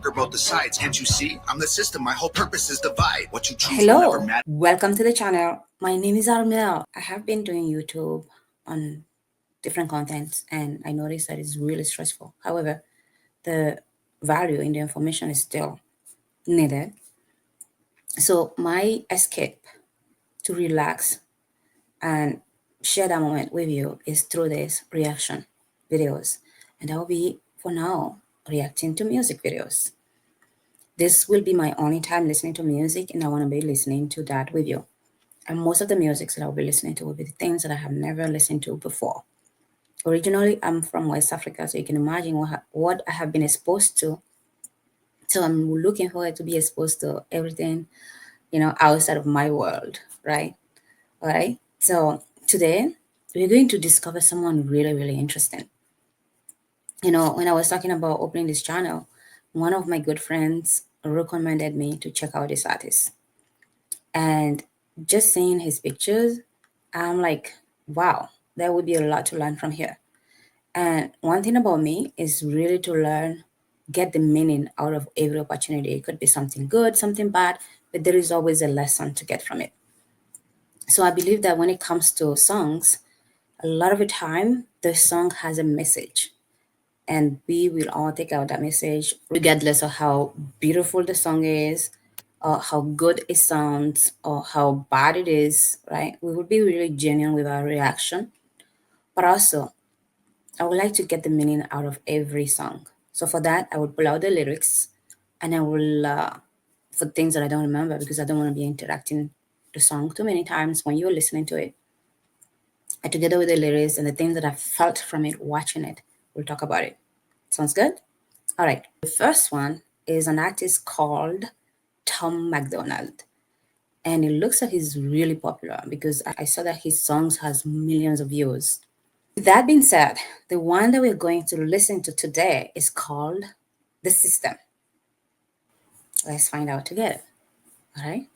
conquer both the sides. Can't you see? I'm the system. My whole purpose is divide. What you choose will never Hello, matter. welcome to the channel. My name is Armel. I have been doing YouTube on different contents and I noticed that it's really stressful. However, the value in the information is still needed. So my escape to relax and share that moment with you is through these reaction videos. And I will be, for now, reacting to music videos. This will be my only time listening to music and I want to be listening to that with you. And most of the music that I'll be listening to will be the things that I have never listened to before. Originally, I'm from West Africa, so you can imagine what I have been exposed to. So I'm looking forward to be exposed to everything, outside of my world, right? All right. So today we're going to discover someone really, really interesting. When I was talking about opening this channel, one of my good friends recommended me to check out this artist. And just seeing his pictures, I'm like, wow, there would be a lot to learn from here. And one thing about me is really to learn, get the meaning out of every opportunity. It could be something good, something bad, but there is always a lesson to get from it. So I believe that when it comes to songs, a lot of the time, the song has a message. And we will all take out that message, regardless of how beautiful the song is, or how good it sounds, or how bad it is, right? We will be really genuine with our reaction. But also, I would like to get the meaning out of every song. So for that, I would pull out the lyrics and I will, for things that I don't remember, because I don't want to be interacting the song too many times when you're listening to it. And together with the lyrics and the things that I felt from it, watching it, we'll talk about it. Sounds good? All right. The first one is an artist called MacDonald. And it looks like he's really popular because I saw that his songs has millions of views. With that being said, the one that we're going to listen to today is called The System. Let's find out together. All right.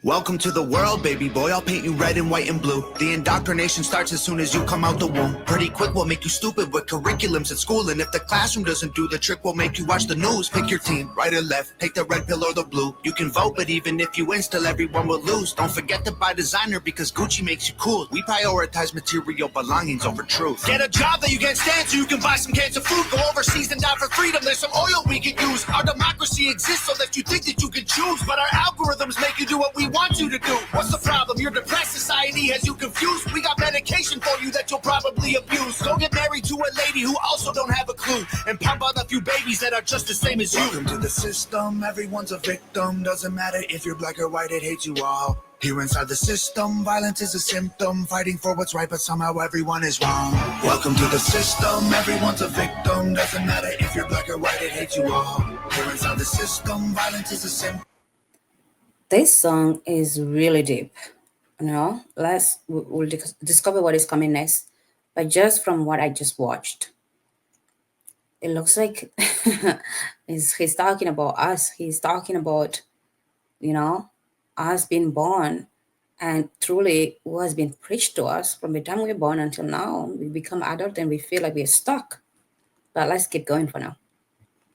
Welcome to the world, baby boy. I'll paint you red and white and blue. The indoctrination starts as soon as you come out the womb. Pretty quick, we'll make you stupid with curriculums at school. And if the classroom doesn't do the trick, we'll make you watch the news. Pick your team, right or left, take the red pill or the blue. You can vote, but even if you win, still everyone will lose. Don't forget to buy designer because Gucci makes you cool. We prioritize material belongings over truth. Get a job that you can't stand so you can buy some cans of food. Go overseas and die for freedom. There's some oil we can use. Our democracy exists so that you think that you can choose. But our algorithms make you do what we want you to do. What's the problem? Your depressed society has you confused. We got medication for you that you'll probably abuse. Go get married to a lady who also don't have a clue and pump out a few babies that are just the same as you. Welcome to the system. Everyone's a victim. Doesn't matter if you're black or white, it hates you all. Here inside the system, violence is a symptom. Fighting for what's right, but somehow everyone is wrong. Welcome to the system. Everyone's a victim. Doesn't matter if you're black or white, it hates you all. Here inside the system, violence is a symptom. This song is really deep. We'll discover what is coming next. But just from what I just watched, it looks like he's talking about us. He's talking about, us being born, and truly what has been preached to us from the time we were born until now. We become adult and we feel like we're stuck. But let's keep going for now.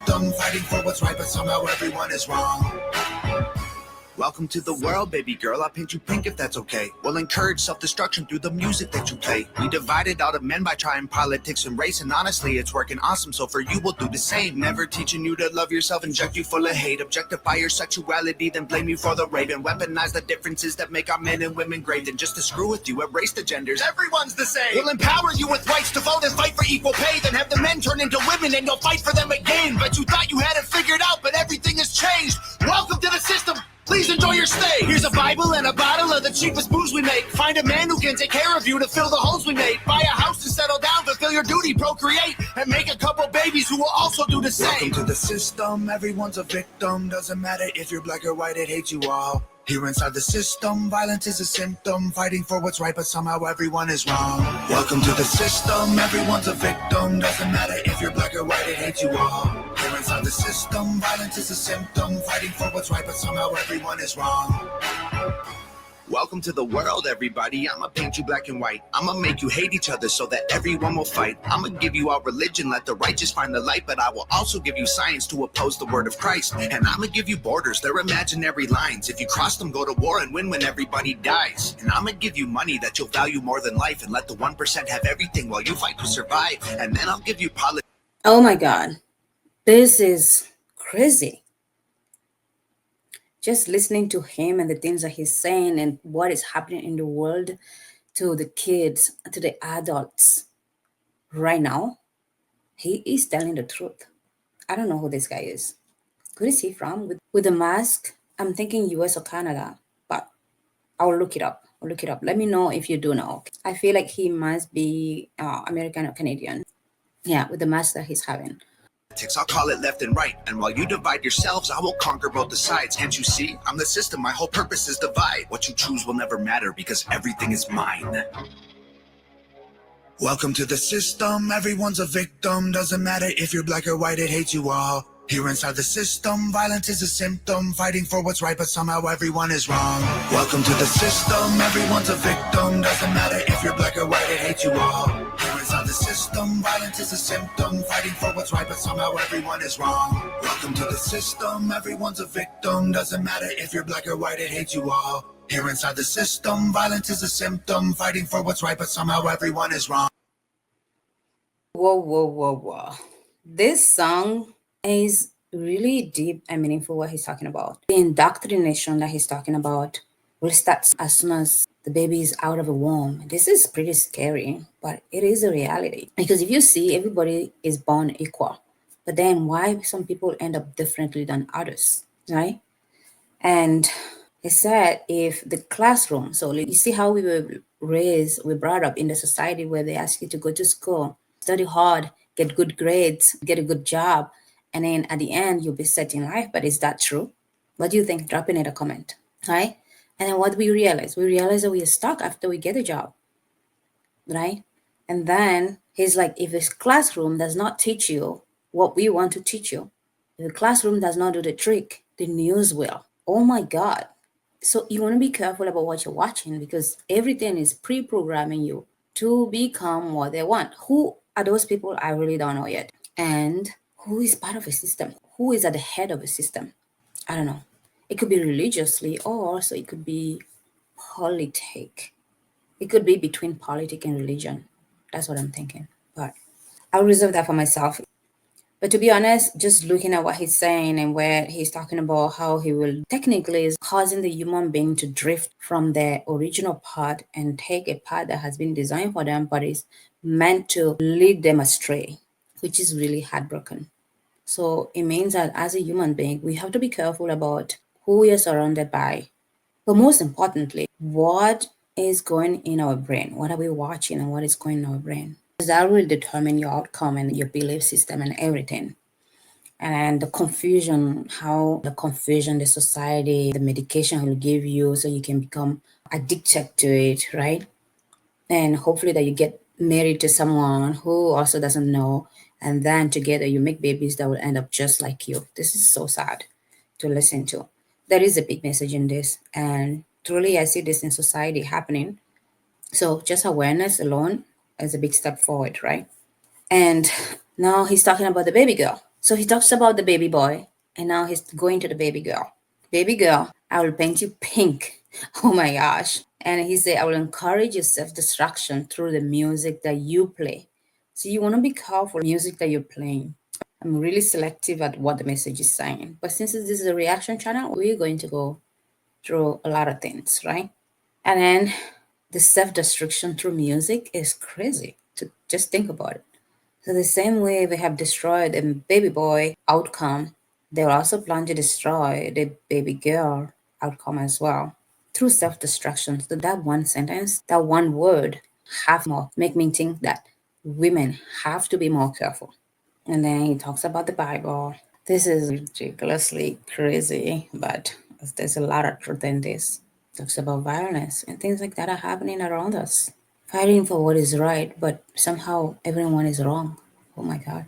Fighting for what's right, but somehow everyone is wrong. Welcome to the world, baby girl. I'll paint you pink if that's okay. We'll encourage self-destruction through the music that you play. We divided out of men by trying politics and race, and honestly, it's working awesome. So for you, we'll do the same. Never teaching you to love yourself, inject you full of hate, objectify your sexuality, then blame you for the rape, and weaponize the differences that make our men and women great. Then just to screw with you, erase the genders. Everyone's the same. We'll empower you with rights to vote and fight for equal pay. Then have the men turn into women and you'll fight for them again. But you thought you had it figured out, but everything has changed. Welcome to the system. Please enjoy your stay. Here's a Bible and a bottle of the cheapest booze we make. Find a man who can take care of you to fill the holes we made. Buy a house to settle down, fulfill your duty, procreate, and make a couple babies who will also do the same. Welcome to the system. Everyone's a victim. Doesn't matter if you're black or white, it hates you all. Here inside the system, violence is a symptom. Fighting for what's right, but somehow everyone is wrong. Welcome to the system. Everyone's a victim. Doesn't matter if you're black or white, it hates you all. Here inside the system, violence is a symptom. Fighting for what's right, but somehow everyone is wrong. Welcome to the world, everybody. I'ma paint you black and white. I'ma make you hate each other so that everyone will fight. I'ma give you our religion, let the righteous find the light. But I will also give you science to oppose the word of Christ. And I'ma give you borders, they're imaginary lines. If you cross them, go to war and win when everybody dies. And I'ma give you money that you'll value more than life. And let the 1% have everything while you fight to survive. And then I'll give you politics. Oh my God, this is crazy. Just listening to him and the things that he's saying and what is happening in the world to the kids, to the adults right now, he is telling the truth. I don't know who this guy is. Who is he from? With the mask, I'm thinking US or Canada, but I'll look it up. I'll look it up. Let me know if you do know. I feel like he must be American or Canadian. Yeah, with the mask that he's having. I'll call it left and right. And while you divide yourselves, I will conquer both the sides. Can't you see? I'm the system. My whole purpose is divide. What you choose will never matter because everything is mine. Welcome to the system. Everyone's a victim. Doesn't matter if you're black or white, it hates you all. Here inside the system, violence is a symptom. Fighting for what's right, but somehow everyone is wrong. Welcome to the system. Everyone's a victim. Doesn't matter if you're black or white, it hates you all. Here inside the system, violence is a symptom. Fighting for what's right, but somehow everyone is wrong. Welcome to the system. Everyone's a victim. Doesn't matter if you're black or white, it hates you all. Here inside the system, violence is a symptom. Fighting for what's right, but somehow everyone is wrong. Whoa, whoa, whoa, whoa. This song is really deep and meaningful what he's talking about. The indoctrination that he's talking about will start as soon as the baby is out of the womb. This is pretty scary, but it is a reality. Because if you see, everybody is born equal. But then why some people end up differently than others, right? And he said if the classroom, so you see how we were raised, we brought up in the society where they ask you to go to school, study hard, get good grades, get a good job, and then at the end you'll be set in life. But is that true? What do you think? Drop in a comment, right? And then what do we realize? We realize that we are stuck after we get a job, right? And then he's like, if this classroom does not teach you what we want to teach you, if the classroom does not do the trick, the news will. Oh my God. So you want to be careful about what you're watching because everything is pre-programming you to become what they want. Who are those people? I really don't know yet. And who is part of a system? Who is at the head of a system? I don't know. It could be religiously, or also it could be politic. It could be between politic and religion. That's what I'm thinking. But I'll reserve that for myself. But to be honest, just looking at what he's saying and where he's talking about how he will technically is causing the human being to drift from their original path and take a path that has been designed for them, but is meant to lead them astray, which is really heartbroken. So it means that as a human being, we have to be careful about who we are surrounded by. But most importantly, what is going in our brain? What are we watching and what is going in our brain? Because that will determine your outcome and your belief system and everything. And the confusion, the society, the medication will give you so you can become addicted to it, right? And hopefully that you get married to someone who also doesn't know, and then together you make babies that will end up just like you. This is so sad to listen to. There is a big message in this, and truly I see this in society happening. So just awareness alone is a big step forward, right? And now he's talking about the baby girl. So he talks about the baby boy, and now he's going to the baby girl. Baby girl, I will paint you pink. Oh my gosh. And he said, I will encourage your self-destruction through the music that you play. So you want to be careful music that you're playing. I'm really selective at what the message is saying. But since this is a reaction channel, we're going to go through a lot of things, right? And then the self-destruction through music is crazy to just think about it. So the same way they have destroyed the baby boy outcome, they'll also plan to destroy the baby girl outcome as well through self-destruction. So that one sentence, that one word, have more, make me think that women have to be more careful. And then he talks about the Bible. This is ridiculously crazy, but there's a lot of truth in this. Talks about violence and things like that are happening around us. Fighting for what is right, but somehow everyone is wrong. Oh my God.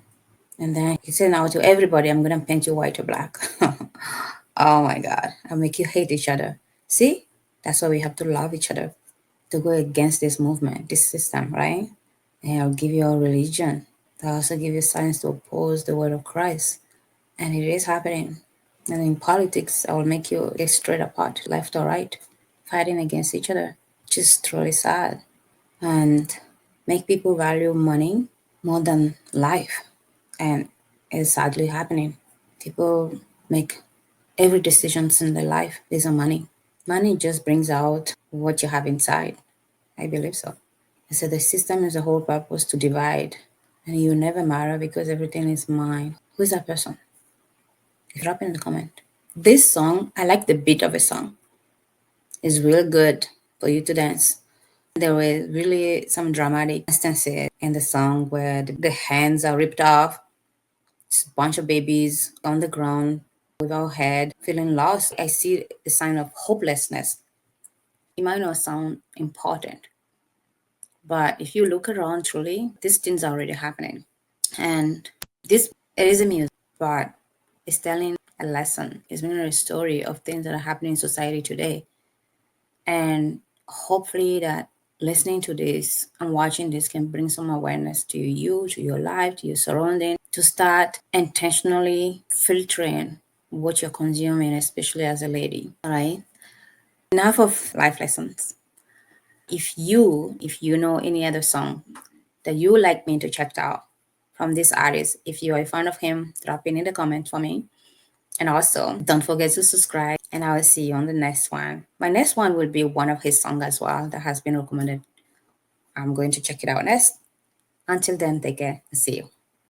And then he said, now to everybody, I'm going to paint you white or black. Oh my God. I'll make you hate each other. See? That's why we have to love each other, to go against this movement, this system, right? And I'll give you a religion. They'll also give you science to oppose the word of Christ. And it is happening. And in politics, I will make you get straight apart, left or right, fighting against each other, which is truly sad. And make people value money more than life. And it's sadly happening. People make every decisions in their life based on money. Money just brings out what you have inside. I believe so. So the system is the whole purpose to divide. And you never matter because everything is mine. Who is that person? Drop in the comment. This song, I like the beat of a song. It's real good for you to dance. There were really some dramatic instances in the song where the hands are ripped off. It's a bunch of babies on the ground without head, feeling lost. I see a sign of hopelessness. It might not sound important, but if you look around truly, these things are already happening. And this, it is a music, but it's telling a lesson. It's been a story of things that are happening in society today. And hopefully that listening to this and watching this can bring some awareness to you, to your life, to your surrounding, to start intentionally filtering what you're consuming, especially as a lady. All right. Enough of life lessons. If you know any other song that you would like me to check out from this artist, if you are a fan of him, drop it in the comment for me. And also, don't forget to subscribe, and I will see you on the next one. My next one will be one of his songs as well that has been recommended. I'm going to check it out next. Until then, take care and see you.